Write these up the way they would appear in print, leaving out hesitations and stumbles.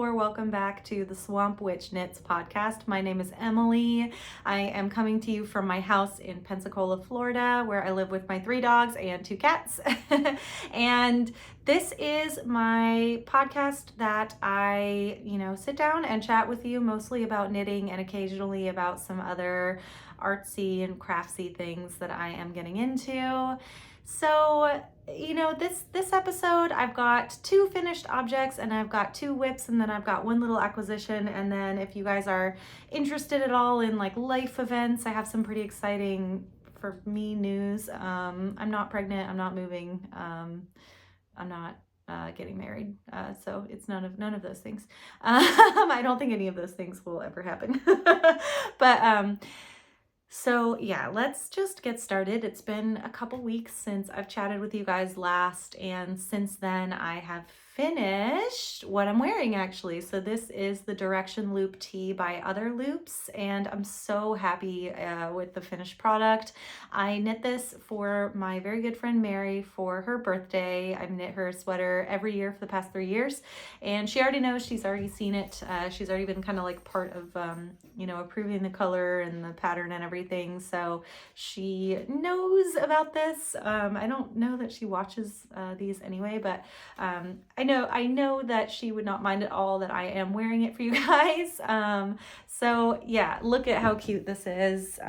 or welcome back to the Swamp Witch Knits podcast. My name is Emily. I am coming to you from my house in Pensacola, Florida, where I live with my 3 dogs and 2 cats. And this is my podcast that I, sit down and chat with you mostly about knitting and occasionally about some other artsy and craftsy things that I am getting into. So, this episode, I've got 2 finished objects and I've got 2 whips, and then I've got 1 little acquisition. And then if you guys are interested at all in like life events, I have some pretty exciting for me news. I'm not pregnant, I'm not moving, I'm not getting married. So it's none of those things. I don't think any of those things will ever happen. But so yeah, let's just get started. It's been a couple weeks since I've chatted with you guys last, and since then I have finished what I'm wearing actually. So this is the Direction Loop tee by Other Loops, and I'm so happy with the finished product. I knit this for my very good friend Mary for her birthday. I've knit her a sweater every year for the past 3 years, and she already knows, she's already seen it. She's already been kind of like part of, approving the color and the pattern and everything. So she knows about this. I don't know that she watches these anyway, but I know that she would not mind at all that I am wearing it for you guys. So yeah, look at how cute this is.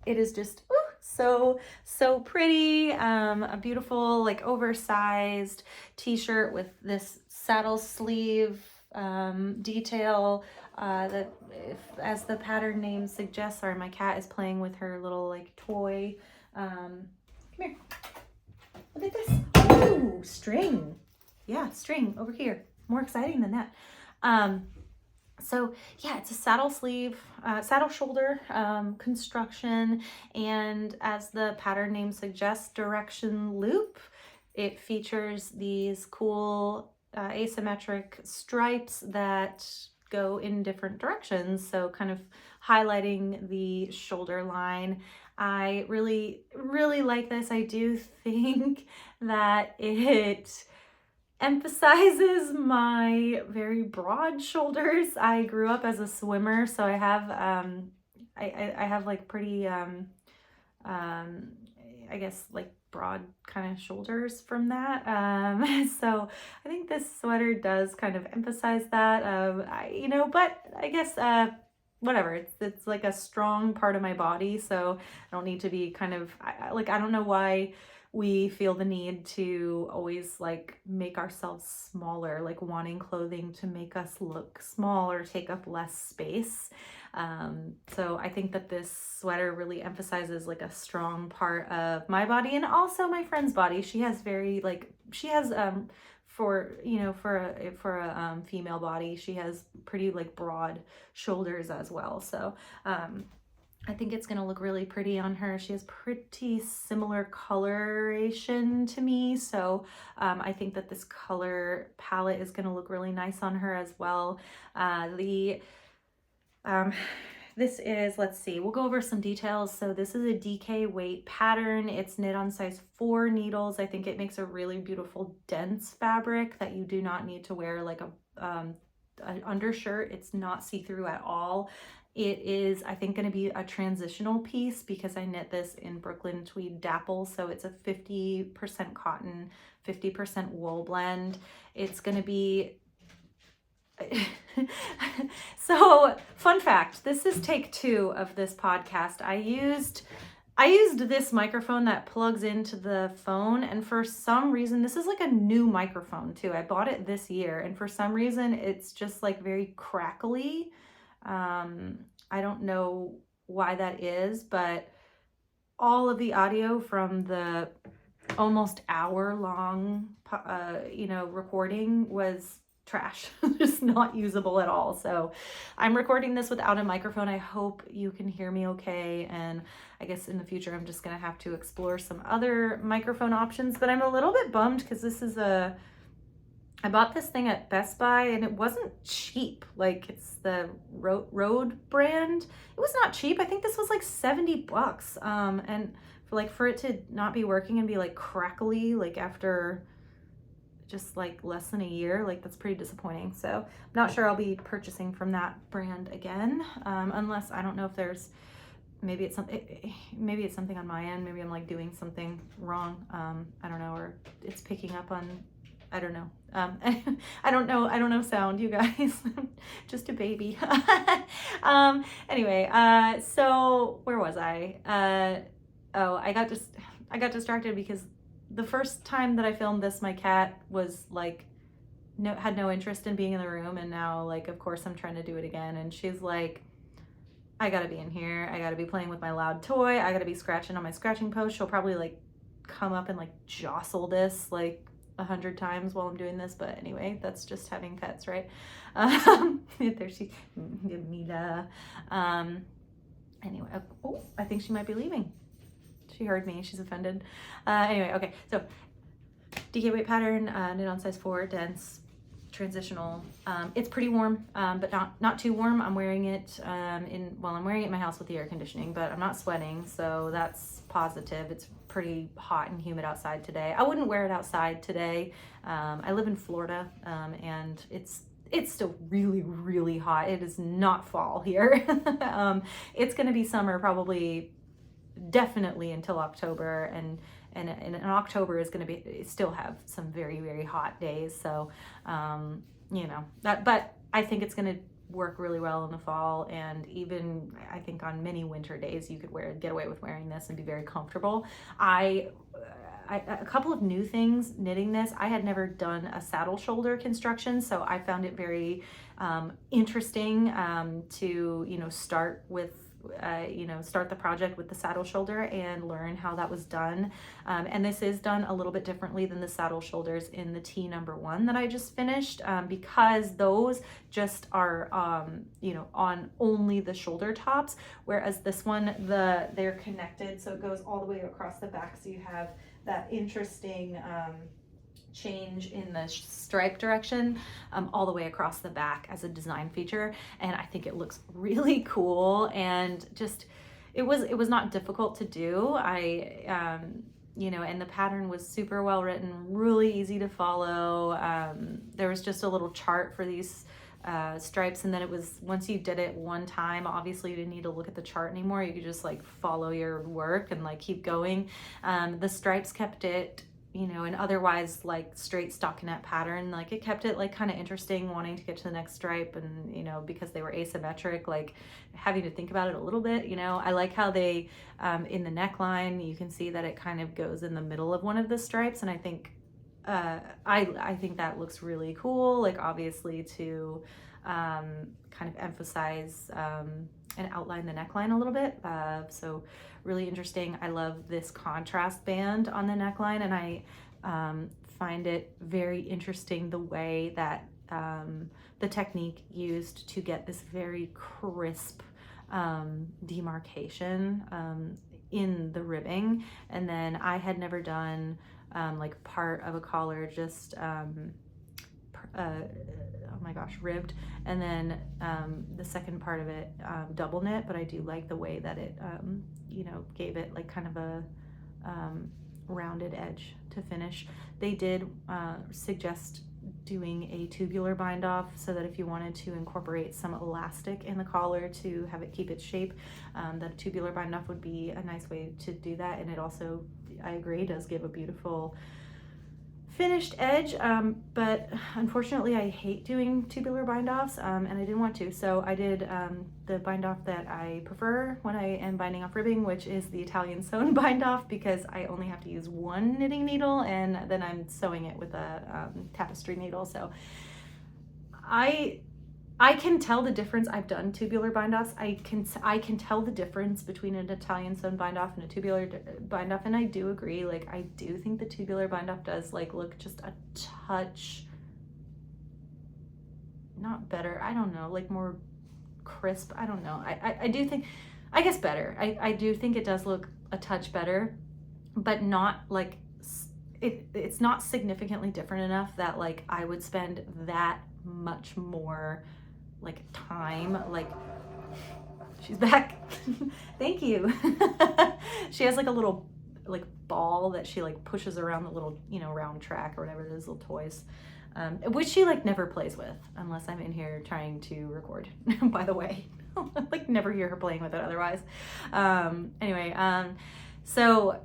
It is just so pretty. A beautiful, like, oversized t-shirt with this saddle sleeve detail that, as the pattern name suggests. Sorry, my cat is playing with her little like toy. Come here, look at this. Ooh, string. Yeah, string over here. More exciting than that. So yeah, it's a saddle sleeve, saddle shoulder construction, and as the pattern name suggests, Direction Loop. It features these cool asymmetric stripes that go in different directions, so kind of highlighting the shoulder line. I really, really like this. I do think that it emphasizes my very broad shoulders. I grew up as a swimmer, so I have I have like pretty I guess like broad kind of shoulders from that. So I think this sweater does kind of emphasize that. But I guess whatever. It's like a strong part of my body, so I don't need to be kind of I don't know why we feel the need to always like make ourselves smaller, like wanting clothing to make us look small or take up less space. So I think that this sweater really emphasizes like a strong part of my body and also my friend's body. She has for a female body, she has pretty like broad shoulders as well. So I think it's gonna look really pretty on her. She has pretty similar coloration to me, so I think that this color palette is gonna look really nice on her as well. This is, let's see, we'll go over some details. So this is a DK weight pattern. It's knit on size 4 needles. I think it makes a really beautiful dense fabric that you do not need to wear like an undershirt. It's not see-through at all. It is, I think, going to be a transitional piece because I knit this in Brooklyn Tweed Dapple. So it's a 50% cotton, 50% wool blend. It's going to be... So, fun fact, this is take 2 of this podcast. I used this microphone that plugs into the phone, and for some reason, this is like a new microphone too. I bought it this year, and for some reason, it's just like very crackly. I don't know why that is, but all of the audio from the almost hour-long, recording was trash, just not usable at all. So I'm recording this without a microphone. I hope you can hear me okay, and I guess in the future I'm just gonna have to explore some other microphone options. But I'm a little bit bummed because this is I bought this thing at Best Buy and it wasn't cheap. Like, it's the Rode brand. It was not cheap. I think this was like $70. And for it to not be working and be like crackly, like after just like less than a year. Like that's pretty disappointing. So I'm not sure I'll be purchasing from that brand again, unless I don't know if there's maybe it's something on my end. Maybe I'm like doing something wrong. I don't know, or it's picking up on, I don't know. I don't know sound, you guys. Just a baby. Anyway, so where was I? Oh, I got distracted because the first time that I filmed this, my cat was like, had no interest in being in the room, and now like, of course, I'm trying to do it again, and she's like, I gotta be in here. I gotta be playing with my loud toy. I gotta be scratching on my scratching post. She'll probably like come up and like jostle this like 100 times while I'm doing this, but anyway, that's just having pets, right? There she, Mila. Anyway, oh, I think she might be leaving. She heard me. She's offended. Anyway, okay. So DK weight pattern, knit on size 4, dense, transitional. It's pretty warm, but not too warm. I'm wearing it I'm wearing it in my house with the air conditioning, but I'm not sweating, so that's positive. It's pretty hot and humid outside today. I wouldn't wear it outside today. I live in Florida, and it's still really, really hot. It is not fall here. It's going to be summer probably definitely until October, and October is going to be still have some very, very hot days. So you know that, but I think it's going to work really well in the fall, and even I think on many winter days you could get away with wearing this and be very comfortable. A couple of new things knitting this. I had never done a saddle shoulder construction, so I found it very interesting to start with start the project with the saddle shoulder and learn how that was done. And this is done a little bit differently than the saddle shoulders in the T number 1 that I just finished, because those just are, on only the shoulder tops, whereas this one, they're connected, so it goes all the way across the back, so you have that interesting change in the stripe direction all the way across the back as a design feature, and I think it looks really cool, and just it was not difficult to do. And the pattern was super well written, really easy to follow. There was just a little chart for these stripes, and then it was, once you did it one time, obviously you didn't need to look at the chart anymore. You could just like follow your work and like keep going. The stripes kept it, and otherwise like straight stockinette pattern, like it kept it like kind of interesting, wanting to get to the next stripe, and because they were asymmetric, like having to think about it a little bit. I like how they in the neckline you can see that it kind of goes in the middle of one of the stripes, and I think I think that looks really cool, like obviously to kind of emphasize and outline the neckline a little bit. So really interesting. I love this contrast band on the neckline, and I find it very interesting the way that the technique used to get this very crisp demarcation in the ribbing. And then I had never done like part of a collar just oh my gosh, ribbed, and then the second part of it double knit, but I do like the way that it gave it like kind of a rounded edge to finish. They did suggest doing a tubular bind off, so that if you wanted to incorporate some elastic in the collar to have it keep its shape, that a tubular bind off would be a nice way to do that. And it also, I agree, does give a beautiful finished edge, but unfortunately I hate doing tubular bind offs, and I didn't want to, so I did the bind off that I prefer when I am binding off ribbing, which is the Italian sewn bind off, because I only have to use one knitting needle, and then I'm sewing it with a tapestry needle. So I can tell the difference. I've done tubular bind offs. I can tell the difference between an Italian sewn bind off and a tubular bind off, and I do agree. Like I do think the tubular bind off does like look just a touch, not better, I don't know, like more crisp. I don't know. I do think, I guess better. I do think it does look a touch better, but not like it's not significantly different enough that like I would spend that much more like time. Like she's back. Thank you. She has like a little like ball that she like pushes around the little, you know, round track or whatever it is, little toys, which she like never plays with unless I'm in here trying to record, by the way. Like never hear her playing with it otherwise. Anyway, so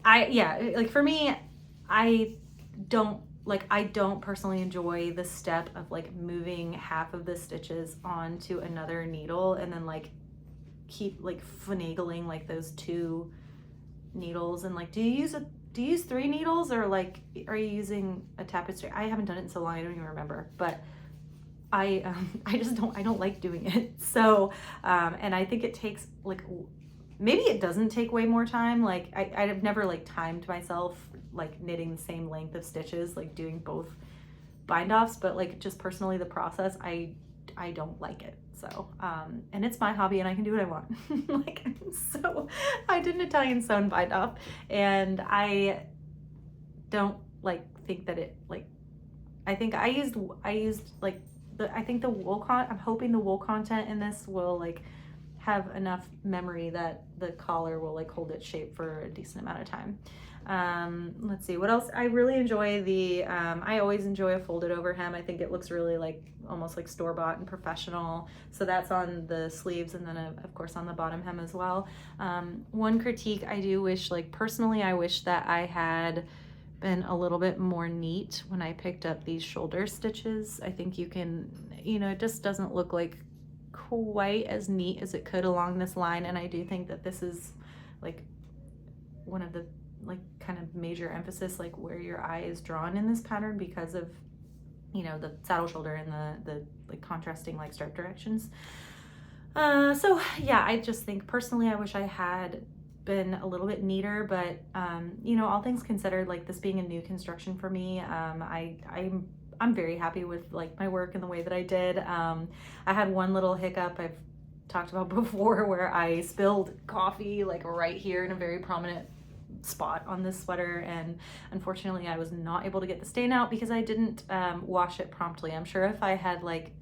like for me, I don't personally enjoy the step of like moving half of the stitches onto another needle and then like keep like finagling like those two needles. And like, do you use 3 needles, or like are you using a tapestry? I haven't done it in so long, I don't even remember, but I don't like doing it. So and I think it takes like, maybe it doesn't take way more time. Like I've never like timed myself like knitting the same length of stitches, like doing both bind offs, but like just personally the process, I don't like it. So and it's my hobby and I can do what I want. Like, so I did an Italian sewn bind off, and I don't like think that it like, I think I used like I think the wool I'm hoping the wool content in this will like have enough memory that the collar will like hold its shape for a decent amount of time. Let's see what else. I really enjoy the I always enjoy a folded over hem. I think it looks really like almost like store-bought and professional. So that's on the sleeves, and then of course on the bottom hem as well. One critique I do wish, like personally, I wish that I had been a little bit more neat when I picked up these shoulder stitches. I think you can, you know, it just doesn't look like quite as neat as it could along this line. And I do think that this is like one of the like kind of major emphasis, like where your eye is drawn in this pattern, because of, you know, the saddle shoulder and the like contrasting like stripe directions. So yeah, I just think personally I wish I had been a little bit neater, but you know, all things considered, like this being a new construction for me, I'm very happy with like my work and the way that I did. I had one little hiccup I've talked about before, where I spilled coffee like right here in a very prominent spot on this sweater, and unfortunately I was not able to get the stain out because I didn't wash it promptly. I'm sure if I had like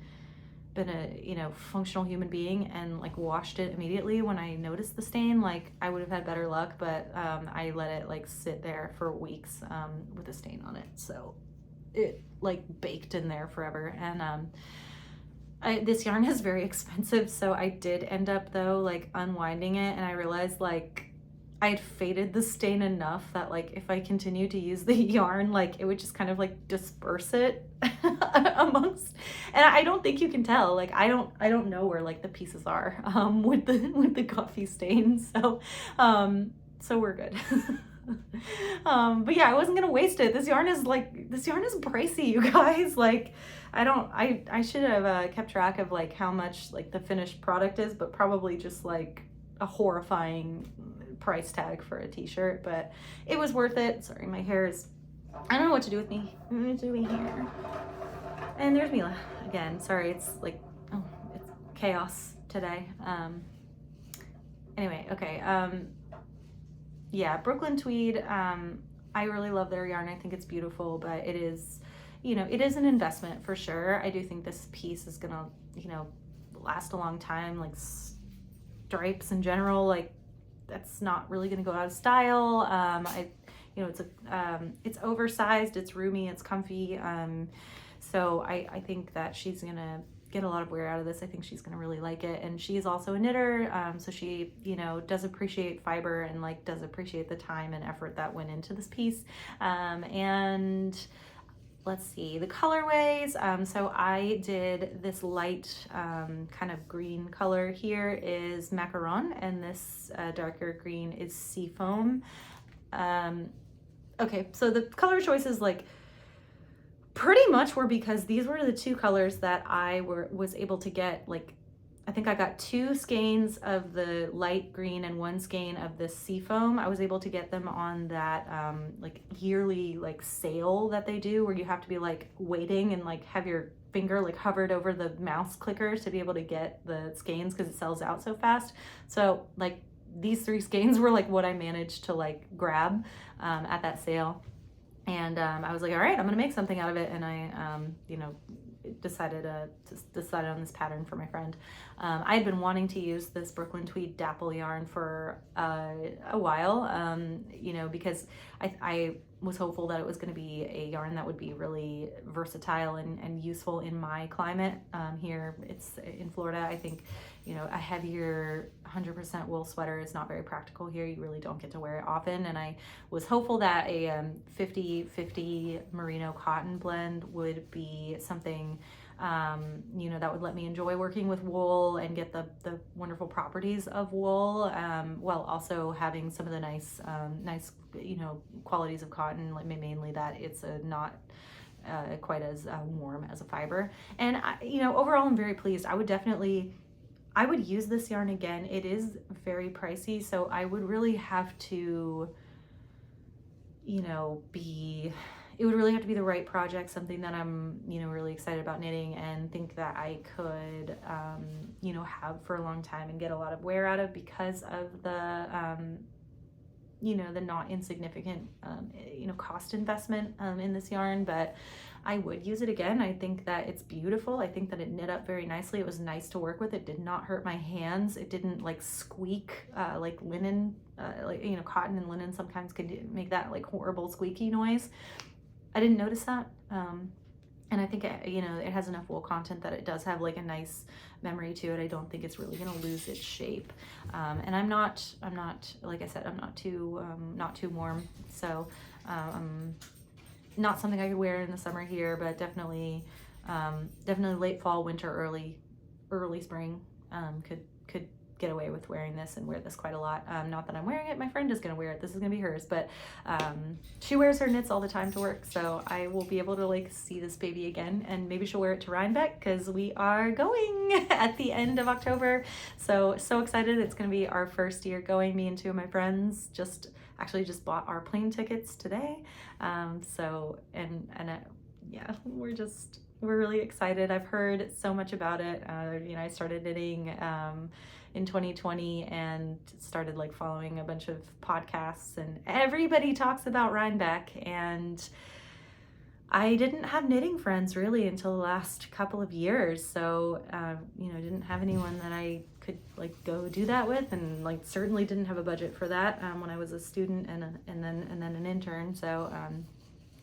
been a, you know, functional human being and like washed it immediately when I noticed the stain, like I would have had better luck, but I let it like sit there for weeks with a stain on it, so it like baked in there forever. And this yarn is very expensive, so I did end up though like unwinding it, and I realized like I had faded the stain enough that like if I continued to use the yarn, like it would just kind of like disperse it amongst, and I don't think you can tell, like I don't know where like the pieces are with the coffee stain, so we're good. But yeah, I wasn't gonna waste it. This yarn is pricey, you guys. Like I should have kept track of like how much like the finished product is, but probably just like a horrifying price tag for a t-shirt, but it was worth it. Sorry, my hair is, I don't know what to do with me. I'm doing here. And there's Mila again. Sorry, it's like, oh, it's chaos today. Anyway, okay. Yeah, Brooklyn Tweed. I really love their yarn. I think it's beautiful, but it is, you know, it is an investment for sure. I do think this piece is gonna, you know, last a long time. Like stripes in general, like that's not really going to go out of style. You know, it's oversized, it's roomy, it's comfy. So I think that she's going to get a lot of wear out of this. I think she's going to really like it. And she's also a knitter. So she, you know, does appreciate fiber and like does appreciate the time and effort that went into this piece. And let's see the colorways. So I did this light kind of green color here is macaron, and this darker green is seafoam. Okay, so the color choices like pretty much were because these were the two colors that I was able to get. Like I think I got 2 skeins of the light green and 1 skein of the seafoam. I was able to get them on that like yearly like sale that they do, where you have to be like waiting and like have your finger like hovered over the mouse clicker to be able to get the skeins, because it sells out so fast. So like these 3 skeins were like what I managed to like grab at that sale. And I was like, all right, I'm gonna make something out of it. And I, you know, decided on this pattern for my friend. I had been wanting to use this Brooklyn Tweed dapple yarn for a while, you know, because I was hopeful that it was going to be a yarn that would be really versatile and useful in my climate. Here it's in Florida. I think, you know, a heavier 100% wool sweater is not very practical here. You really don't get to wear it often. And I was hopeful that a 50-50 merino cotton blend would be something, you know, that would let me enjoy working with wool and get the wonderful properties of wool, while also having some of the nice, you know, qualities of cotton, like mainly that it's not quite as warm as a fiber. And you know, overall, I'm very pleased. I would use this yarn again. It is very pricey, so I would really have to, you know, it would really have to be the right project, something that I'm, you know, really excited about knitting and think that I could, you know, have for a long time and get a lot of wear out of, because of the, you know, the not insignificant, you know, cost investment in this yarn. But I would use it again. I think that it's beautiful. I think that it knit up very nicely. It was nice to work with. It did not hurt my hands. It didn't like squeak like linen, like, you know, cotton and linen sometimes could make that like horrible squeaky noise. I didn't notice that. And I think, you know, it has enough wool content that it does have like a nice memory to it. I don't think it's really going to lose its shape. And I'm not, like I said, I'm not too warm. So, not something I could wear in the summer here, but definitely late fall, winter, early spring, could get away with wearing this and wear this quite a lot. Not that I'm wearing it, my friend is gonna wear it. This is gonna be hers, but she wears her knits all the time to work, so I will be able to like see this baby again, and maybe she'll wear it to Rhinebeck because we are going at the end of October. So excited. It's gonna be our first year going. Me and two of my friends just bought our plane tickets today. Yeah, we're really excited. I've heard so much about it. You know, I started knitting in 2020 and started like following a bunch of podcasts, and everybody talks about Rhinebeck, and I didn't have knitting friends really until the last couple of years. So, you know, didn't have anyone that I could like go do that with, and like certainly didn't have a budget for that when I was a student and then an intern. So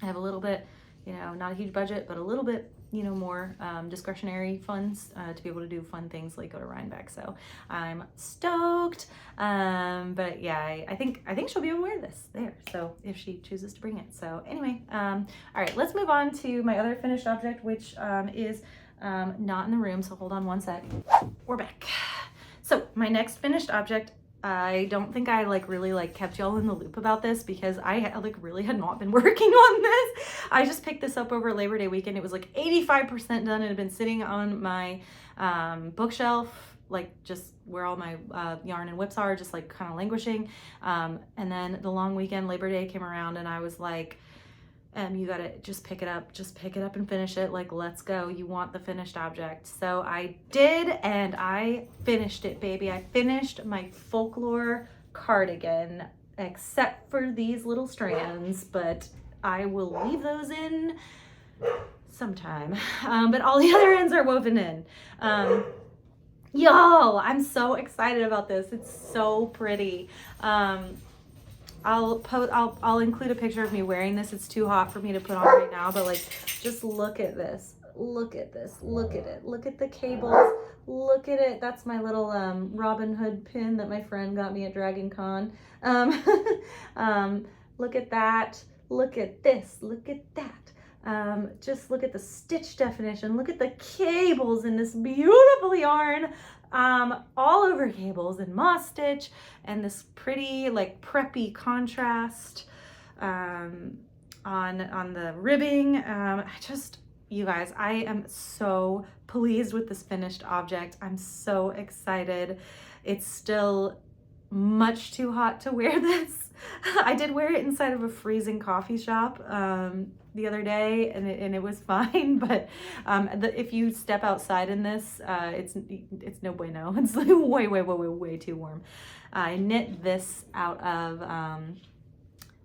I have a little bit, you know, not a huge budget, but a little bit, you know, more discretionary funds to be able to do fun things like go to Rhinebeck. So I'm stoked. But yeah, I think she'll be able to wear this there. So if she chooses to bring it. So anyway, all right, let's move on to my other finished object, which is not in the room. So hold on one sec. We're back. So my next finished object, I don't think I really kept y'all in the loop about this because I really had not been working on this. I just picked this up over Labor Day weekend. It was like 85% done. It had been sitting on my bookshelf, like just where all my yarn and whips are, just like kind of languishing. And then the long weekend, Labor Day came around, and I was like, you gotta just pick it up and finish it. Like, let's go. You want the finished object. So I did, and I finished it, baby. I finished my Folklore cardigan, except for these little strands, but I will leave those in sometime. But all the other ends are woven in. Y'all, I'm so excited about this. It's so pretty. I'll include a picture of me wearing this. It's too hot for me to put on right now, but like, just look at this. Look at this. Look at it. Look at the cables. Look at it. That's my little Robin Hood pin that my friend got me at Dragon Con. Look at that. Look at this. Look at that. Just look at the stitch definition. Look at the cables in this beautiful yarn. All over cables and moss stitch, and this pretty like preppy contrast on the ribbing. You guys, I am so pleased with this finished object. I'm so excited. It's still much too hot to wear this. I did wear it inside of a freezing coffee shop the other day, and it was fine, but if you step outside in this, it's no bueno. It's like way too warm. I knit this out of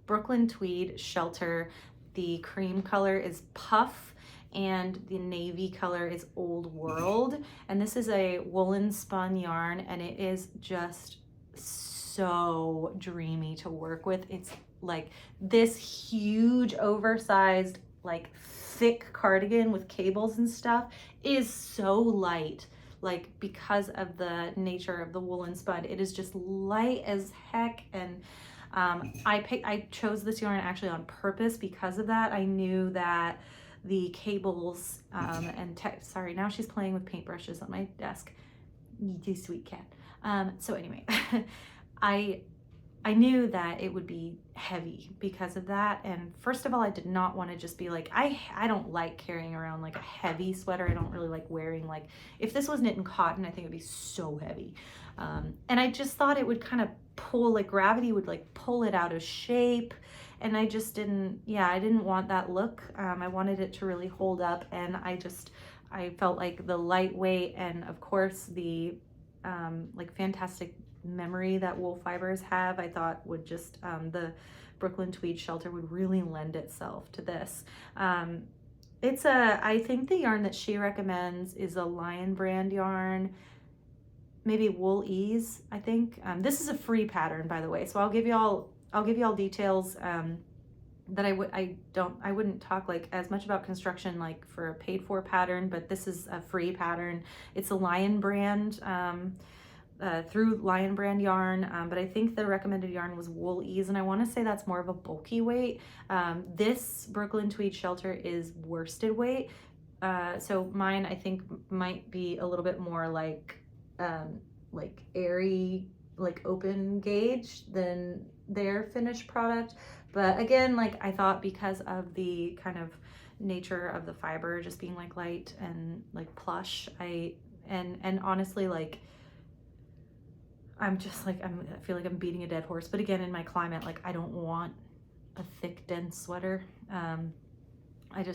Brooklyn Tweed Shelter. The cream color is Puff, and the navy color is Old World. And this is a woolen spun yarn, and it is just so dreamy to work with. It's like this huge oversized like thick cardigan with cables and stuff is so light, like because of the nature of the woolen spun. It is just light as heck. And I chose this yarn actually on purpose because of that. I knew that the cables sorry, now she's playing with paintbrushes on my desk. You sweet cat. So anyway, I knew that it would be heavy because of that. And first of all, I did not want to just be like, I don't like carrying around like a heavy sweater. I don't really like wearing, like, if this was knit in cotton, I think it'd be so heavy. And I just thought it would kind of pull, like gravity would like pull it out of shape. And I just didn't, I didn't want that look. I wanted it to really hold up. And I felt like the lightweight and of course the like fantastic memory that wool fibers have, I thought would just, the Brooklyn Tweed Shelter would really lend itself to this. I think the yarn that she recommends is a Lion brand yarn, maybe Wool Ease, I think. This is a free pattern, by the way, so I'll give y'all details. That I wouldn't talk like as much about construction like for a paid for pattern, but this is a free pattern. It's a Lion brand, through Lion brand yarn, but I think the recommended yarn was Wool Ease, and I want to say that's more of a bulky weight. This Brooklyn Tweed Shelter is worsted weight, so mine I think might be a little bit more like airy, like open gauge than their finished product. But again, like I thought because of the kind of nature of the fiber just being like light and like plush, and honestly, like I'm just like, I feel like I'm beating a dead horse, but again, in my climate, like I don't want a thick, dense sweater.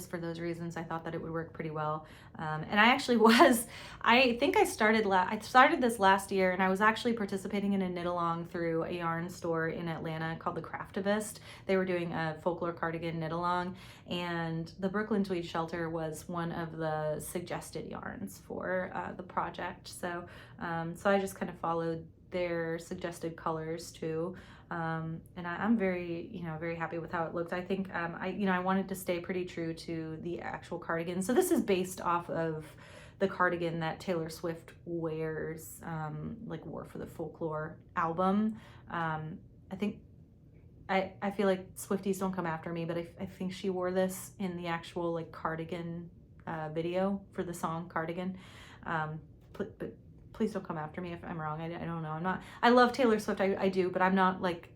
For those reasons, I thought that it would work pretty well. And I think I started this last year, and I was actually participating in a knit along through a yarn store in Atlanta called the Craftivist. They were doing a folklore cardigan knit along, and the Brooklyn Tweed Shelter was one of the suggested yarns for the project. So I just kind of followed their suggested colors too. And I'm very, very happy with how it looked. I think, I wanted to stay pretty true to the actual cardigan. So this is based off of the cardigan that Taylor Swift wore for the Folklore album. I feel like Swifties don't come after me, but I think she wore this in the actual like cardigan video for the song Cardigan. But please don't come after me if I'm wrong. I don't know. I love Taylor Swift. I do, but I'm not like,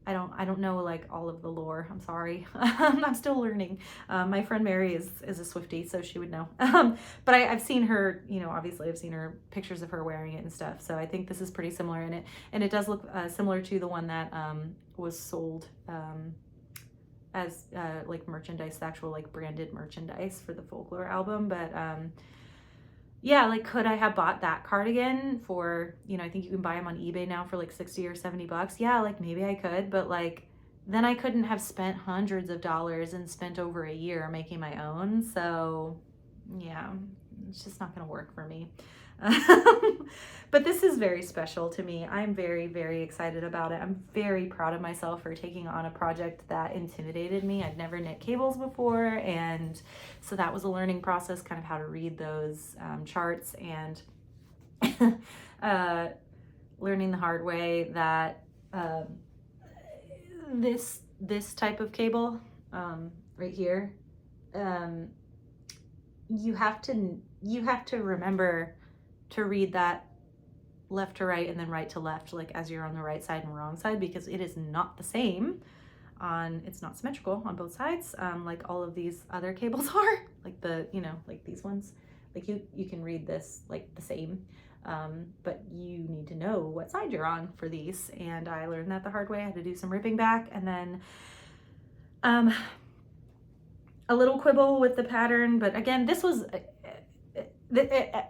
I don't know like all of the lore. I'm sorry. I'm still learning. My friend Mary is a Swiftie, so she would know. But I've seen her, obviously I've seen her pictures of her wearing it and stuff. So I think this is pretty similar in it. And it does look similar to the one that was sold as like merchandise, the actual like branded merchandise for the Folklore album. But yeah, like could I have bought that cardigan for, I think you can buy them on eBay now for like 60 or 70 bucks. Yeah, like maybe I could, but like then I couldn't have spent hundreds of dollars and spent over a year making my own. So yeah, it's just not gonna work for me. But this is very special to me. I'm very, very excited about it. I'm very proud of myself for taking on a project that intimidated me. I'd never knit cables before, and so that was a learning process, kind of how to read those charts, and learning the hard way that this type of cable right here, you have to remember to read that left to right and then right to left, like as you're on the right side and wrong side, because it is not the same it's not symmetrical on both sides, like all of these other cables are, like like these ones, like you can read this like the same, but you need to know what side you're on for these. And I learned that the hard way. I had to do some ripping back, and then a little quibble with the pattern. But again, this was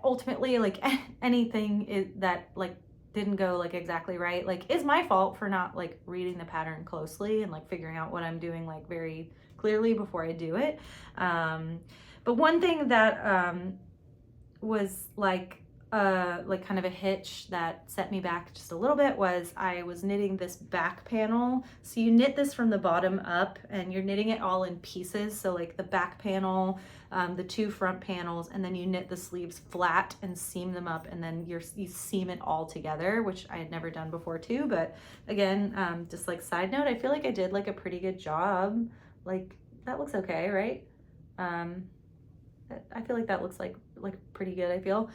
ultimately like anything that like didn't go like exactly right. Like, it's my fault for not like reading the pattern closely and like figuring out what I'm doing like very clearly before I do it. But one thing that was like kind of a hitch that set me back just a little bit was I was knitting this back panel. So you knit this from the bottom up and you're knitting it all in pieces. So like the back panel, the 2 front panels, and then you knit the sleeves flat and seam them up, and then you seam it all together, which I had never done before too. But again, just like side note, I feel like I did like a pretty good job. Like, that looks okay, right? I feel like that looks like pretty good, I feel.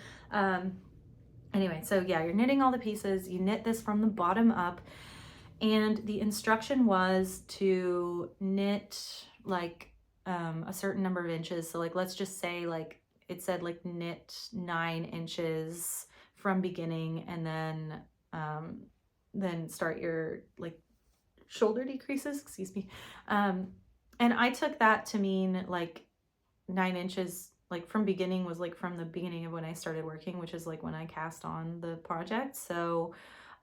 Anyway, so yeah, you're knitting all the pieces. You knit this from the bottom up, and the instruction was to knit like a certain number of inches. So like, let's just say like it said like knit 9 inches from beginning, and then start your like shoulder decreases, excuse me. And I took that to mean like 9 inches like from beginning was like from the beginning of when I started working, which is like when I cast on the project. So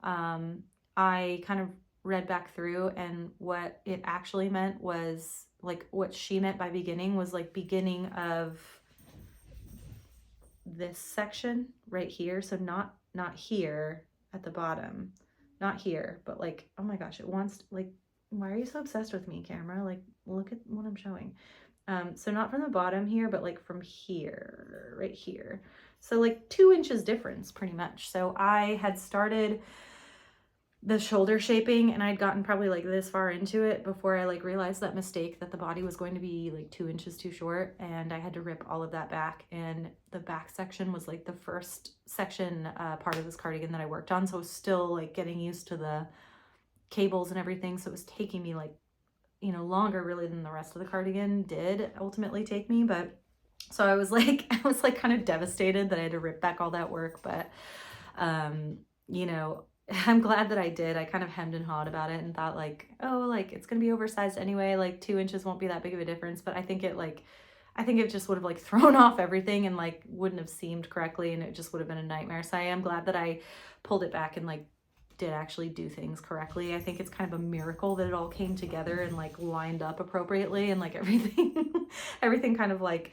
I kind of read back through, and what it actually meant was like what she meant by beginning was like beginning of this section right here. So not here at the bottom, not here, but like, oh my gosh, it wants like, why are you so obsessed with me, camera? Like, look at what I'm showing. So not from the bottom here, but like from here, right here. So like 2 inches difference pretty much. So I had started the shoulder shaping, and I'd gotten probably like this far into it before I like realized that mistake that the body was going to be like 2 inches too short, and I had to rip all of that back. And the back section was like the first section part of this cardigan that I worked on. So I was still like getting used to the cables and everything. So it was taking me like, you know, longer really than the rest of the cardigan did ultimately take me. But so I was like kind of devastated that I had to rip back all that work. But you know, I'm glad that I did. I kind of hemmed and hawed about it and thought like, oh, like it's gonna be oversized anyway, like 2 inches won't be that big of a difference. But I think it just would have like thrown off everything and like wouldn't have seamed correctly, and it just would have been a nightmare. So I am glad that I pulled it back and like did actually do things correctly. I think it's kind of a miracle that it all came together and like lined up appropriately, and like everything kind of like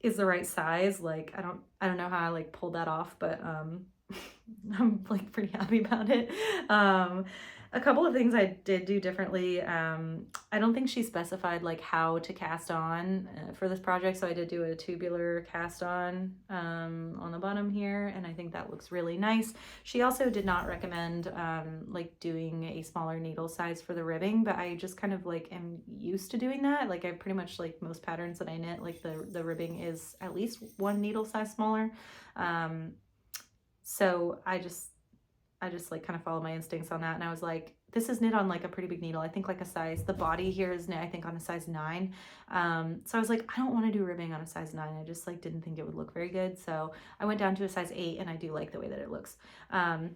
is the right size. Like I don't know how I like pulled that off, but I'm like pretty happy about it. A couple of things I did do differently. I don't think she specified like how to cast on for this project, so I did do a tubular cast on the bottom here, and I think that looks really nice. She also did not recommend like doing a smaller needle size for the ribbing, but I just kind of like am used to doing that. Like I pretty much like most patterns that I knit, like the ribbing is at least 1 needle size smaller. So I just like kind of follow my instincts on that. And I was like, this is knit on like a pretty big needle. I think like a size, the body here is knit, I think on a size 9. So I was like, I don't want to do ribbing on a size 9. I just like didn't think it would look very good. So I went down to a size 8, and I do like the way that it looks. And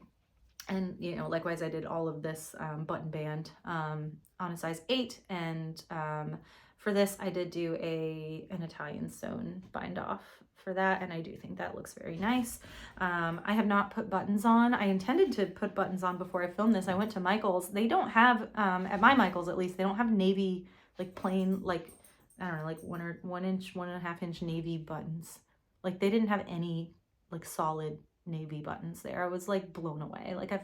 you know, likewise, I did all of this button band on a size 8. And for this, I did do an Italian sewn bind off for that, and I do think that looks very nice. I have not put buttons on. I intended to put buttons on before I filmed this. I went to Michael's. They don't have, at my Michael's at least, they don't have navy, like plain, like, I don't know, like 1 inch, 1.5 inch navy buttons. Like they didn't have any like solid navy buttons there. I was like blown away. Like I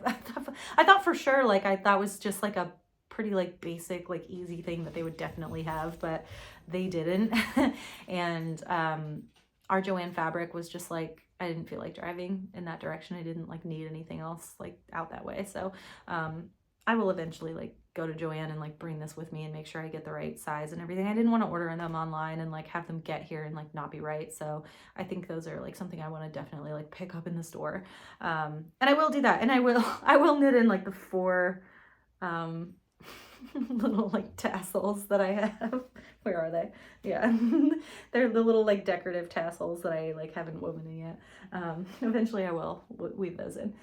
thought for sure, like I thought was just like a pretty like basic, like easy thing that they would definitely have, but they didn't. And our Joanne fabric was just like, I didn't feel like driving in that direction. I didn't like need anything else like out that way. So I will eventually like go to Joanne and like bring this with me and make sure I get the right size and everything. I didn't want to order them online and like have them get here and like not be right. So I think those are like something I want to definitely like pick up in the store. And I will do that. And I will knit in like the 4 little like tassels that I have. Where are they? Yeah. They're the little like decorative tassels that I like haven't woven in yet. Eventually I will weave those in.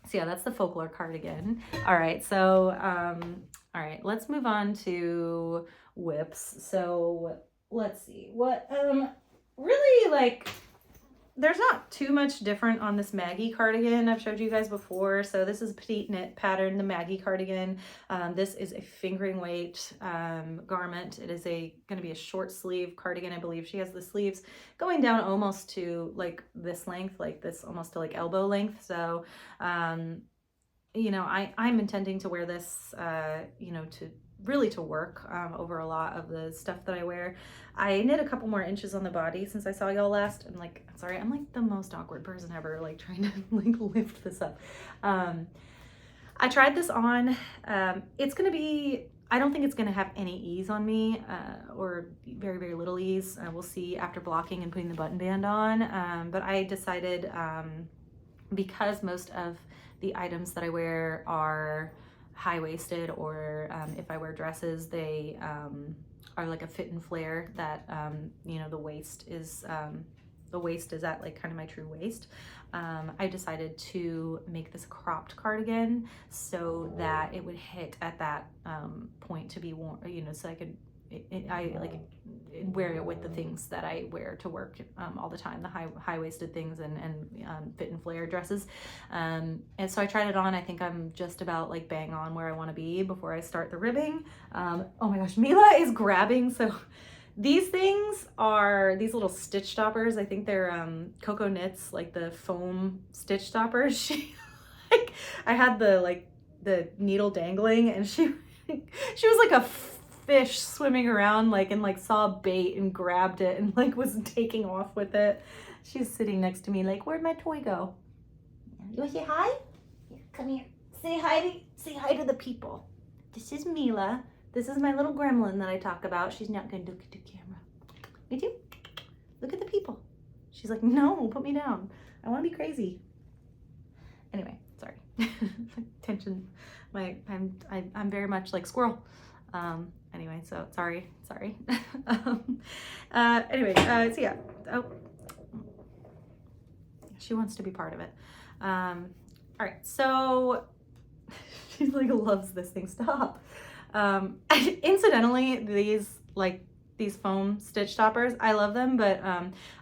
So yeah, that's the Folklore cardigan. All right, so all right, let's move on to whips. So let's see what really like there's not too much different on this Maggie cardigan. I've showed you guys before. So this is a petite knit pattern, the Maggie cardigan. This is a fingering weight garment. It is going to be a short sleeve cardigan. I believe she has the sleeves going down almost to like this length, like this almost to like elbow length. So, you know, I'm intending to wear this, you know, to work over a lot of the stuff that I wear. I knit a couple more inches on the body since I saw y'all last. I'm like, sorry, I'm like the most awkward person ever, like trying to like lift this up. I tried this on. It's gonna be, I don't think it's gonna have any ease on me, or very, very little ease. We'll see after blocking and putting the button band on. But I decided, because most of the items that I wear are high-waisted, or if I wear dresses, they are like a fit and flare that you know, the waist is at like kind of my true waist. I decided to make this cropped cardigan so that it would hit at that point to be worn, you know, so I could I like wear it with the things that I wear to work all the time, the high-waisted things and fit and flare dresses. And so I tried it on. I think I'm just about like bang on where I want to be before I start the ribbing. Oh my gosh, Mila is grabbing. So these things are these little stitch stoppers. I think they're Coco Knits, like the foam stitch stoppers. She like, I had the needle dangling, and she was like a fish swimming around, like, and like saw a bait and grabbed it and like was taking off with it. She's sitting next to me like, where'd my toy go? You wanna say hi? Yeah, come here. Say hi to the people. This is Mila. This is my little gremlin that I talk about. She's not gonna look at the camera. Me too. Look at the people. She's like, no, put me down. I wanna be crazy. Anyway, sorry. Tension. I'm very much like squirrel. Anyway, so sorry. Anyway, so yeah. Oh, she wants to be part of it. All right, so she like loves this thing. Stop. Incidentally, these foam stitch stoppers, I love them, but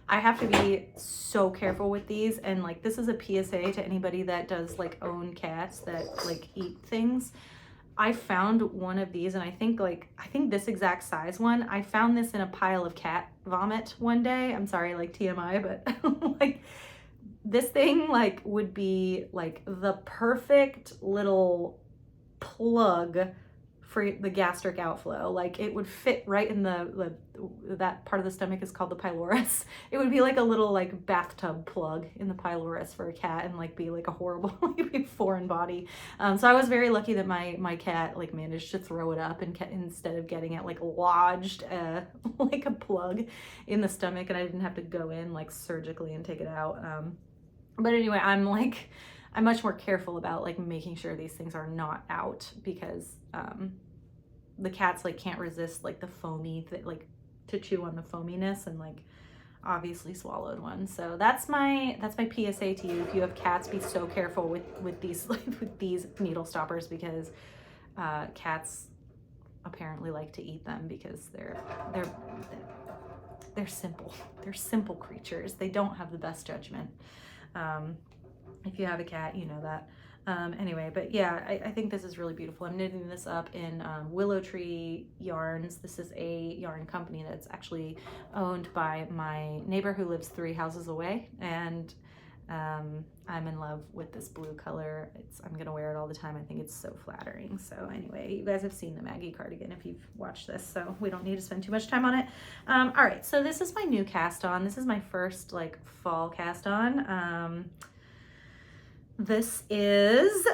I have to be so careful with these. And like, this is a PSA to anybody that does like own cats that like eat things. I found one of these, and I think this exact size one, I found this in a pile of cat vomit one day. I'm sorry, like TMI, but like this thing like would be like the perfect little plug for the gastric outflow. Like it would fit right in that part of the stomach is called the pylorus. It would be like a little like bathtub plug in the pylorus for a cat, and like be like a horrible foreign body. So I was very lucky that my cat like managed to throw it up and instead of getting it like lodged like a plug in the stomach, and I didn't have to go in like surgically and take it out. But anyway, I'm much more careful about like making sure these things are not out, because the cats like can't resist like the foamy like to chew on the foaminess, and like obviously swallowed one. So that's my PSA to you. If you have cats, be so careful with these with these needle stoppers, because cats apparently like to eat them because they're simple. They're simple creatures. They don't have the best judgment. If you have a cat, you know that. Anyway, but yeah, I think this is really beautiful. I'm knitting this up in Willow Tree Yarns. This is a yarn company that's actually owned by my neighbor who lives 3 houses away, and I'm in love with this blue color. I'm gonna wear it all the time. I think it's so flattering. So anyway, you guys have seen the Maggie cardigan if you've watched this, so we don't need to spend too much time on it. All right, so this is my new cast on. This is my first like fall cast on. This is,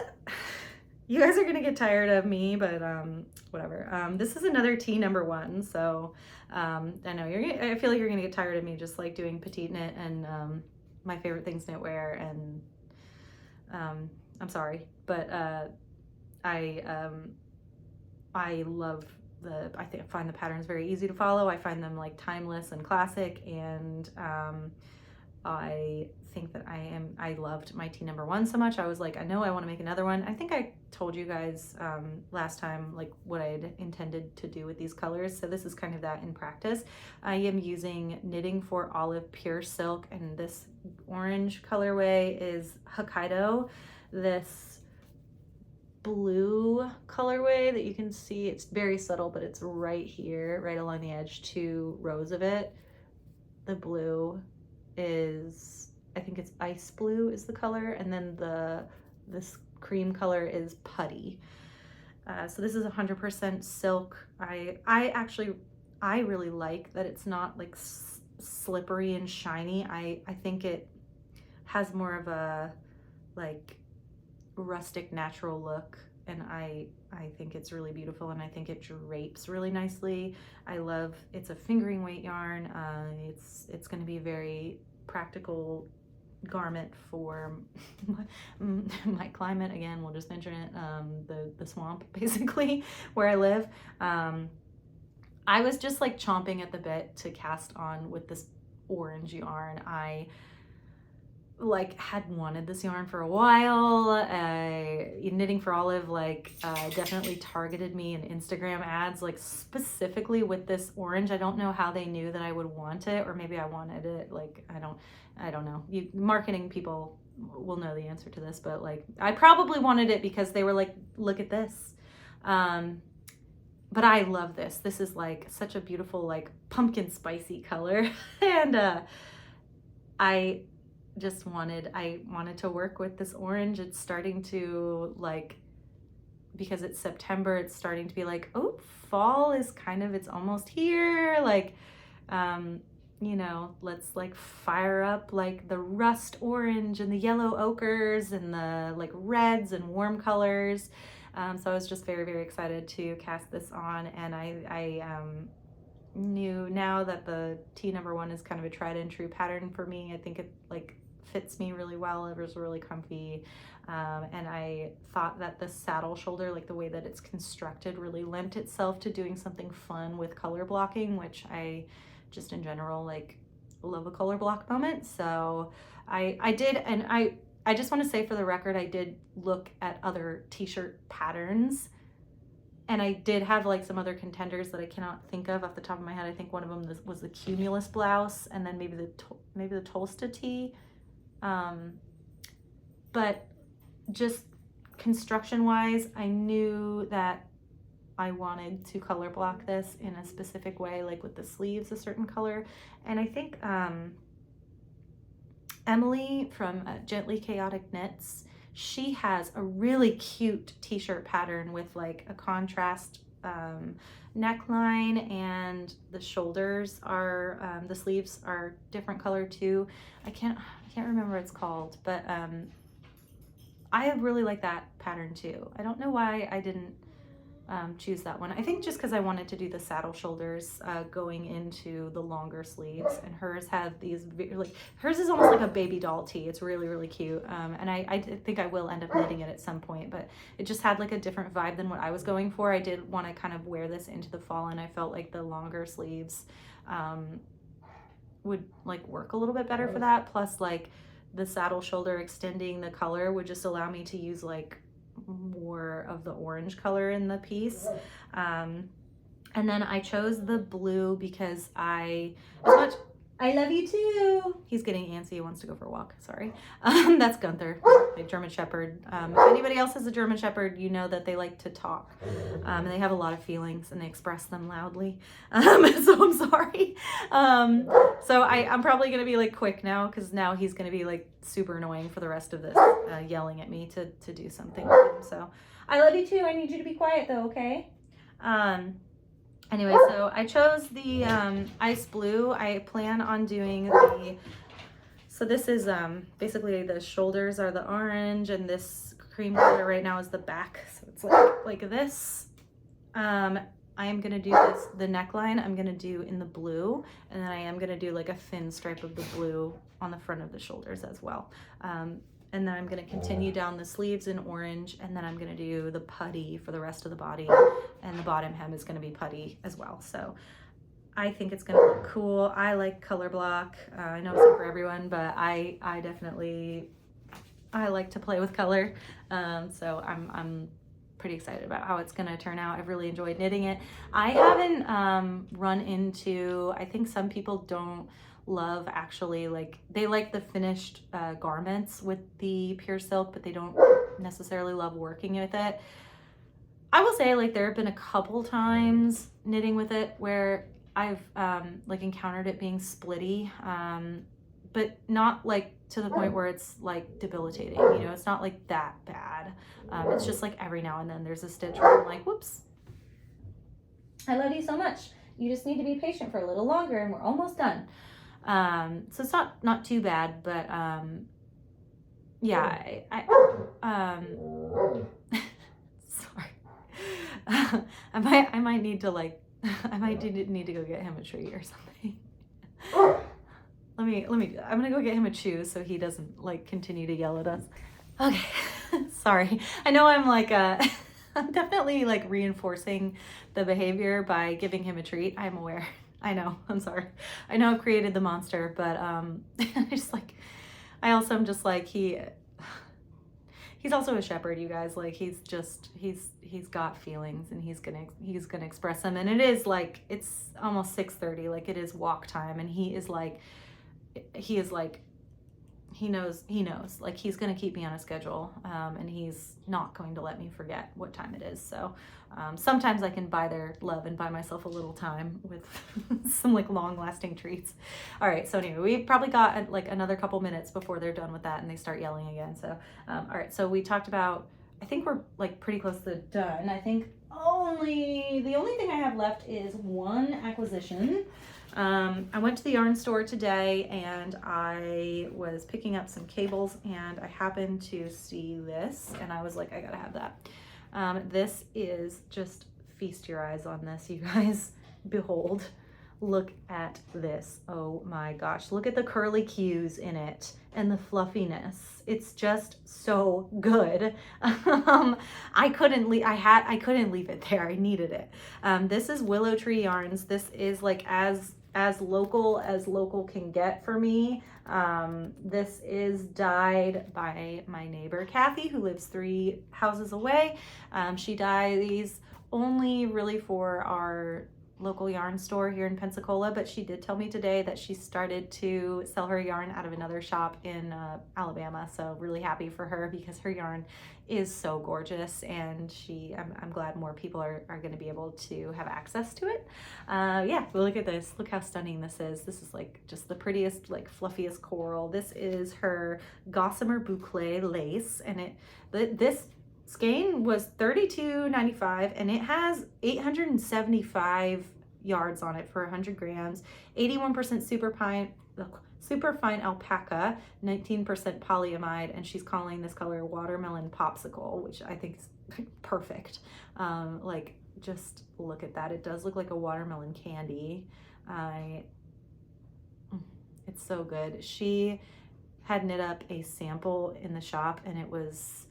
you guys are gonna get tired of me, but whatever. This is another T number 1. So I know I feel like you're gonna get tired of me just like doing petite knit and my favorite things knitwear, and I'm sorry, but I love I find the patterns very easy to follow. I find them like timeless and classic, and I think that I loved my T number 1 so much. I was like, I know I want to make another one. I think I told you guys last time like what I had intended to do with these colors. So this is kind of that in practice. I am using Knitting for Olive Pure Silk, and this orange colorway is Hokkaido. This blue colorway that you can see, it's very subtle, but it's right here, right along the edge, 2 rows of it. The blue is, I think it's ice blue is the color, and then this cream color is putty. So this is 100% silk. I really like that it's not like slippery and shiny. I think it has more of a like rustic natural look, and I think it's really beautiful, and I think it drapes really nicely. I love, it's a fingering weight yarn. It's going to be a very practical garment for my climate. Again, we'll just mention it, the swamp basically where I live. I was just like chomping at the bit to cast on with this orange yarn. I like had wanted this yarn for a while. Knitting for Olive definitely targeted me in Instagram ads, like specifically with this orange. I don't know how they knew that I would want it, or maybe I wanted it. Like I don't know. Marketing people will know the answer to this, but like I probably wanted it because they were like, look at this. But I love this. This is like such a beautiful like pumpkin spicy color, and I wanted to work with this orange. It's starting to like, because it's September, it's starting to be like, oh, fall is kind of, it's almost here. Like, you know, let's like fire up like the rust orange and the yellow ochres and the like reds and warm colors. So I was just very, very excited to cast this on, and I knew now that the T number 1 is kind of a tried and true pattern for me. I think it like fits me really well. It was really comfy, and I thought that the saddle shoulder, like the way that it's constructed, really lent itself to doing something fun with color blocking, which I just in general like love a color block moment. So I did, and I just want to say for the record, I did look at other t-shirt patterns, and I did have like some other contenders that I cannot think of off the top of my head. I think one of them was the Cumulus blouse, and then maybe the Tolsta tee. But just construction wise, I knew that I wanted to color block this in a specific way, like with the sleeves a certain color. And I think Emily from Gently Chaotic Knits, she has a really cute t-shirt pattern with like a contrast neckline, and the shoulders are the sleeves are different color too. I can't remember what it's called, but I really like that pattern too. I don't know why I didn't choose that one. I think just because I wanted to do the saddle shoulders going into the longer sleeves, and hers had these like, hers is almost like a baby doll tee. It's really, really cute, and I think I will end up knitting it at some point, but it just had like a different vibe than what I was going for. I did want to kind of wear this into the fall, and I felt like the longer sleeves would like work a little bit better for that. Plus like the saddle shoulder extending the color would just allow me to use like more of the orange color in the piece. And then I chose the blue because I love you too. He's getting antsy. He wants to go for a walk. Sorry. That's Gunther, a German Shepherd. If anybody else has a German Shepherd, you know that they like to talk. And they have a lot of feelings, and they express them loudly. So I'm sorry. So I'm probably going to be like quick now, because now he's going to be like super annoying for the rest of this, yelling at me to do something with him. So I love you too. I need you to be quiet though, okay? Anyway, so I chose the ice blue. I plan on doing so this is basically the shoulders are the orange, and this cream color right now is the back. So it's like this. I am going to do the neckline I'm going to do in the blue, and then I am going to do like a thin stripe of the blue on the front of the shoulders as well. And then I'm going to continue down the sleeves in orange, and then I'm going to do the putty for the rest of the body, and the bottom hem is going to be putty as well. So I think it's going to look cool. I like color block. I know it's not for everyone, but I definitely, I like to play with color. So I'm pretty excited about how it's going to turn out. I've really enjoyed knitting it. I haven't run into, I think some people don't love actually, like they like the finished garments with the pure silk, but they don't necessarily love working with it. I will say, like, there have been a couple times knitting with it where I've like encountered it being splitty, but not like to the point where it's like debilitating, you know, it's not like that bad. It's just like every now and then there's a stitch where I'm like, whoops, I love you so much, you just need to be patient for a little longer and we're almost done. So it's not too bad, but yeah, sorry. I might need to like, I might need to go get him a treat or something. Let me, I'm gonna go get him a chew so he doesn't like continue to yell at us. Okay, sorry. I know I'm like, I'm definitely like reinforcing the behavior by giving him a treat. I'm aware. I know, I'm sorry. I know I've created the monster, but just like, I also am just like, he's also a shepherd, you guys. Like he's got feelings and he's gonna express them. And it is like, it's almost 6:30, like it is walk time, and he knows, like he's gonna keep me on a schedule, and he's not going to let me forget what time it is. So sometimes I can buy their love and buy myself a little time with some like long lasting treats. All right, so anyway, we probably got like another couple minutes before they're done with that and they start yelling again. So all right, so we talked about, I think we're like pretty close to done. I think the only thing I have left is one acquisition. I went to the yarn store today and I was picking up some cables and I happened to see this and I was like, I gotta have that. This is just, feast your eyes on this, you guys. Behold, look at this. Oh my gosh, look at the curly cues in it and the fluffiness. It's just so good. I couldn't leave it there. I needed it. This is Willow Tree Yarns. This is like as local can get for me. This is dyed by my neighbor Kathy, who lives 3 houses away. She dyed these only really for our local yarn store here in Pensacola, but she did tell me today that she started to sell her yarn out of another shop in Alabama. So really happy for her because her yarn is so gorgeous, and I'm glad more people are going to be able to have access to it. Yeah, but look at this. Look how stunning this is. This is like just the prettiest, like fluffiest coral. This is her Gossamer Boucle lace, and this skein was $32.95 and it has 875 yards on it for 100 grams, 81% super fine alpaca, 19% polyamide, and she's calling this color Watermelon Popsicle, which I think is perfect. Like, just look at that. It does look like a watermelon candy. It's so good. She had knit up a sample in the shop and it was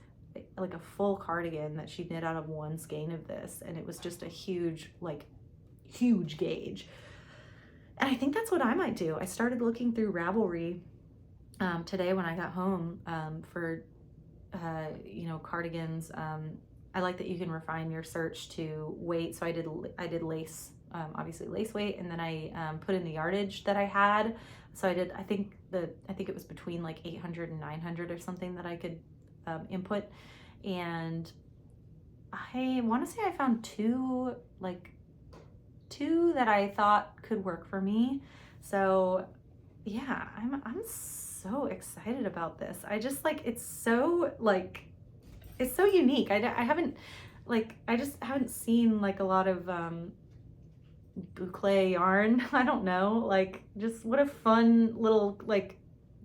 like a full cardigan that she knit out of one skein of this, and it was just a huge gauge. And I think that's what I might do. I started looking through Ravelry today when I got home for cardigans. I like that you can refine your search to weight, so I did lace, obviously lace weight, and then I put in the yardage that I had. So I think it was between like 800 and 900 or something that I could input, and I want to say I found two that I thought could work for me. So yeah, I'm so excited about this. I just like, it's so unique. I just haven't seen like a lot of boucle yarn. I don't know, like just what a fun little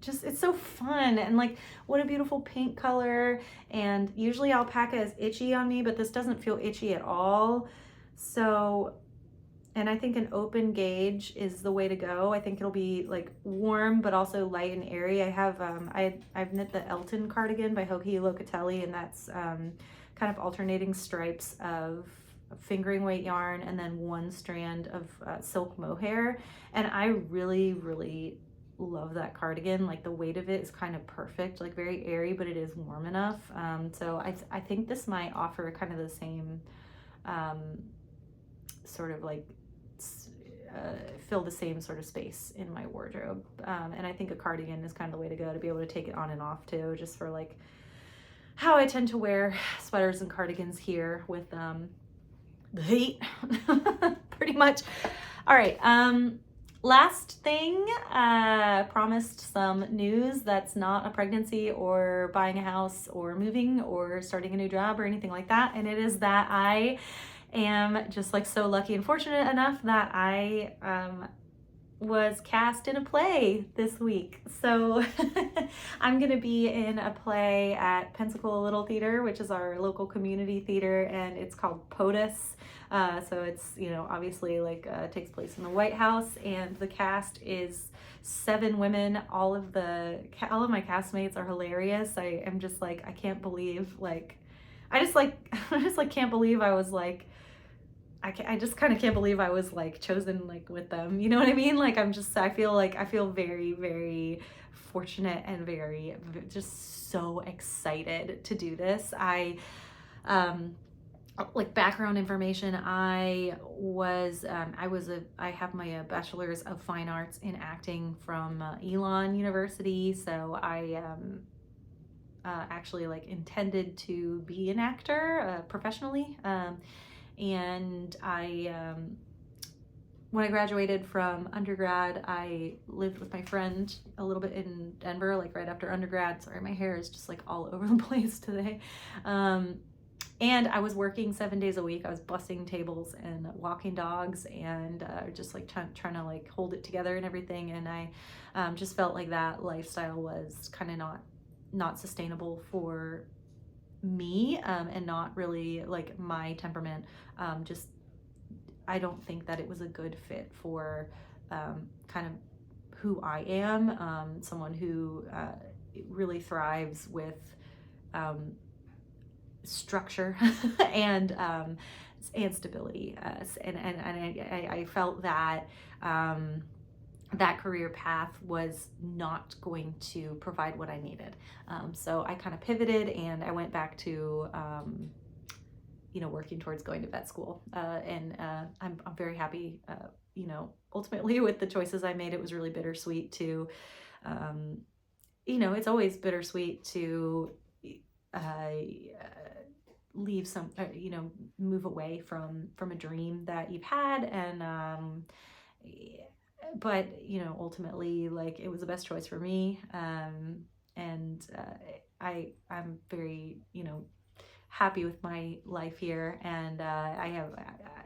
it's so fun, and like what a beautiful pink color. And usually alpaca is itchy on me, but this doesn't feel itchy at all. So, and I think an open gauge is the way to go. I think it'll be like warm but also light and airy. I have I've knit the Elton cardigan by Hoki Locatelli, and that's kind of alternating stripes of fingering weight yarn and then one strand of silk mohair, and I really love that cardigan. Like the weight of it is kind of perfect, like very airy, but it is warm enough. So I think this might offer kind of the same sort of like fill the same sort of space in my wardrobe. And I think a cardigan is kind of the way to go, to be able to take it on and off too, just for like how I tend to wear sweaters and cardigans here with the heat, pretty much. All right, last thing, promised some news that's not a pregnancy or buying a house or moving or starting a new job or anything like that. And it is that I am just like so lucky and fortunate enough that I was cast in a play this week. So I'm gonna be in a play at Pensacola Little Theater, which is our local community theater, and it's called POTUS. So it's, you know, obviously like takes place in the White House, and the cast is 7 women. All of my castmates are hilarious. I am just like, I can't believe, like, I just can't believe I was like, I just kind of can't believe I was like chosen like with them. You know what I mean? Like I feel very, very fortunate and very just so excited to do this. Like background information, I have my bachelor's of fine arts in acting from Elon University. So I actually like intended to be an actor professionally. And when I graduated from undergrad, I lived with my friend a little bit in Denver, like right after undergrad. Sorry, my hair is just like all over the place today. And I was working 7 days a week. I was bussing tables and walking dogs and just like trying to like hold it together and everything. And I just felt like that lifestyle was kind of not sustainable for me, and not really like my temperament. Just I don't think that it was a good fit for kind of who I am, someone who really thrives with structure and stability, and I felt that that career path was not going to provide what I needed. So I kind of pivoted and I went back to, you know, working towards going to vet school. And I'm very happy, you know, ultimately with the choices I made. It was really bittersweet to, you know, it's always bittersweet to leave some, you know, move away from a dream that you've had. And but you know, ultimately, like, it was the best choice for me. And I'm very, you know, happy with my life here. And I have,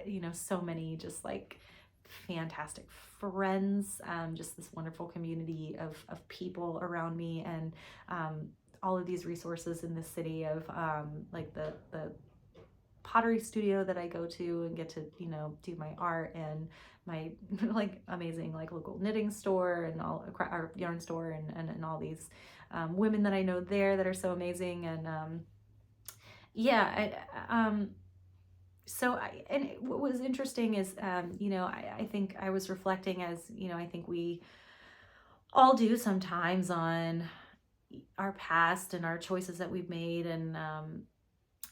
you know, so many just like fantastic friends, just this wonderful community of people around me, and all of these resources in the city of like the pottery studio that I go to and get to, you know, do my art, and my like amazing like local knitting store and all our yarn store, and all these women that I know there that are so amazing. And yeah, and what was interesting is, you know, I think I was reflecting, as, you know, I think we all do sometimes, on our past and our choices that we've made. And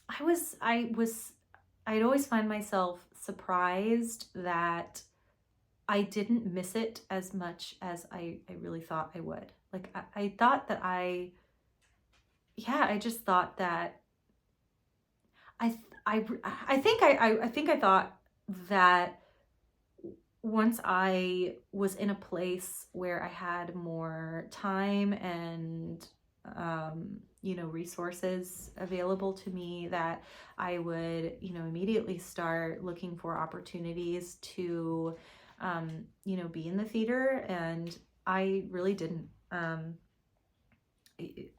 I'd always find myself surprised that I didn't miss it as much as I really thought I would. Like, I thought that I just thought that I think I thought that once I was in a place where I had more time and you know, resources available to me, that I would, you know, immediately start looking for opportunities to you know, be in the theater. And I really didn't.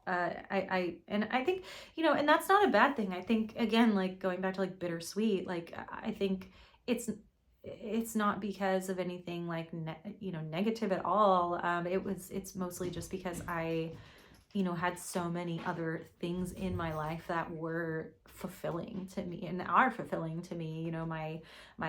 I think, you know, and that's not a bad thing. I think, again, like going back to like bittersweet, like I think it's not because of anything like you know, negative at all. It's mostly just because I, you know, had so many other things in my life that were fulfilling to me and are fulfilling to me. You know, my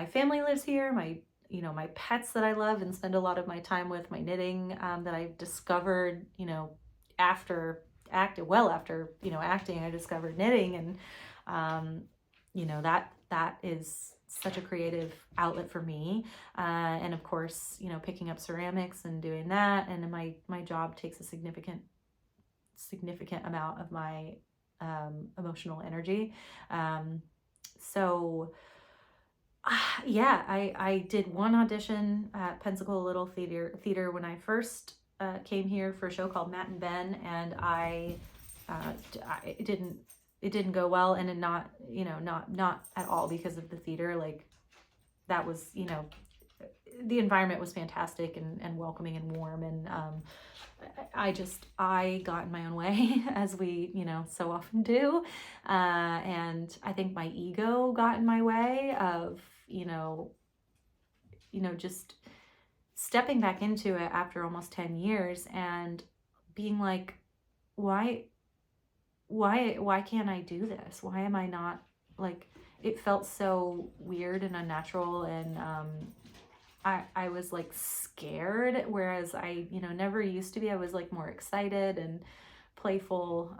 family lives here. My you know, my pets that I love and spend a lot of my time with, my knitting that I've discovered, you know, after you know, acting, I discovered knitting. And you know, that is such a creative outlet for me. And of course, you know, picking up ceramics and doing that, and my job takes a significant amount of my emotional energy. So yeah, I did one audition at Pensacola Little Theater when I first came here for a show called Matt and Ben, and it didn't go well, and it not, you know, not at all because of the theater. Like, that was, you know, the environment was fantastic and welcoming and warm, and I got in my own way, as we, you know, so often do, and I think my ego got in my way of, you know, just stepping back into it after almost 10 years and being like, why can't I do this? Why am I not, like, it felt so weird and unnatural, and I was like scared, whereas I, you know, never used to be. I was like more excited and playful,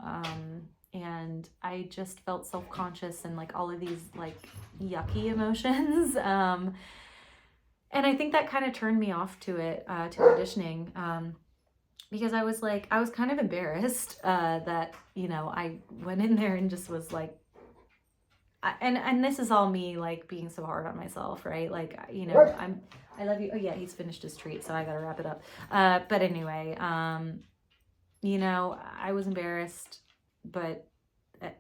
and I just felt self-conscious and like all of these like yucky emotions, and I think that kind of turned me off to it, to auditioning, because I was kind of embarrassed that, you know, I went in there and just was like, and this is all me like being so hard on myself, right? Like, you know, I love you. Oh yeah, he's finished his treat, so I gotta wrap it up. But anyway, you know, I was embarrassed, but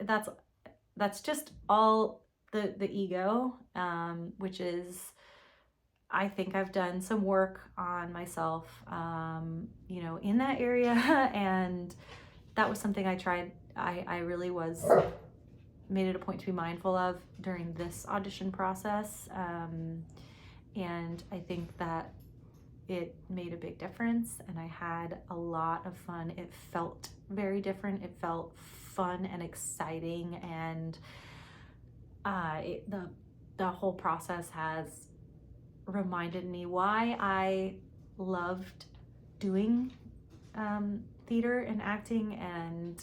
that's just all the ego, which is, I think I've done some work on myself, you know, in that area, and that was something I tried. I really made it a point to be mindful of during this audition process, and I think that it made a big difference, and I had a lot of fun. It felt very different. It felt fun and exciting, and the whole process has reminded me why I loved doing theater and acting, and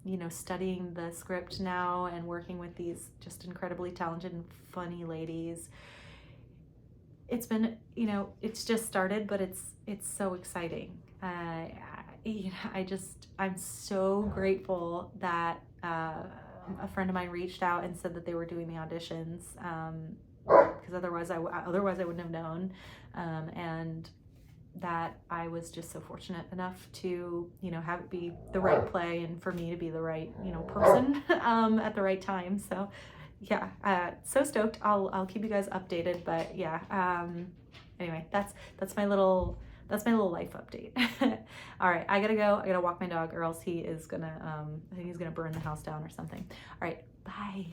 you know, studying the script now and working with these just incredibly talented and funny ladies. It's been, you know, it's just started, but it's so exciting. You know, I'm so grateful that a friend of mine reached out and said that they were doing the auditions, because otherwise I wouldn't have known, and that I was just so fortunate enough to, you know, have it be the right play, and for me to be the right, you know, person at the right time. So yeah, so stoked. I'll keep you guys updated, but yeah, anyway, that's my little life update. All right, I gotta go. I gotta walk my dog, or else he is gonna I think he's gonna burn the house down or something. All right, bye.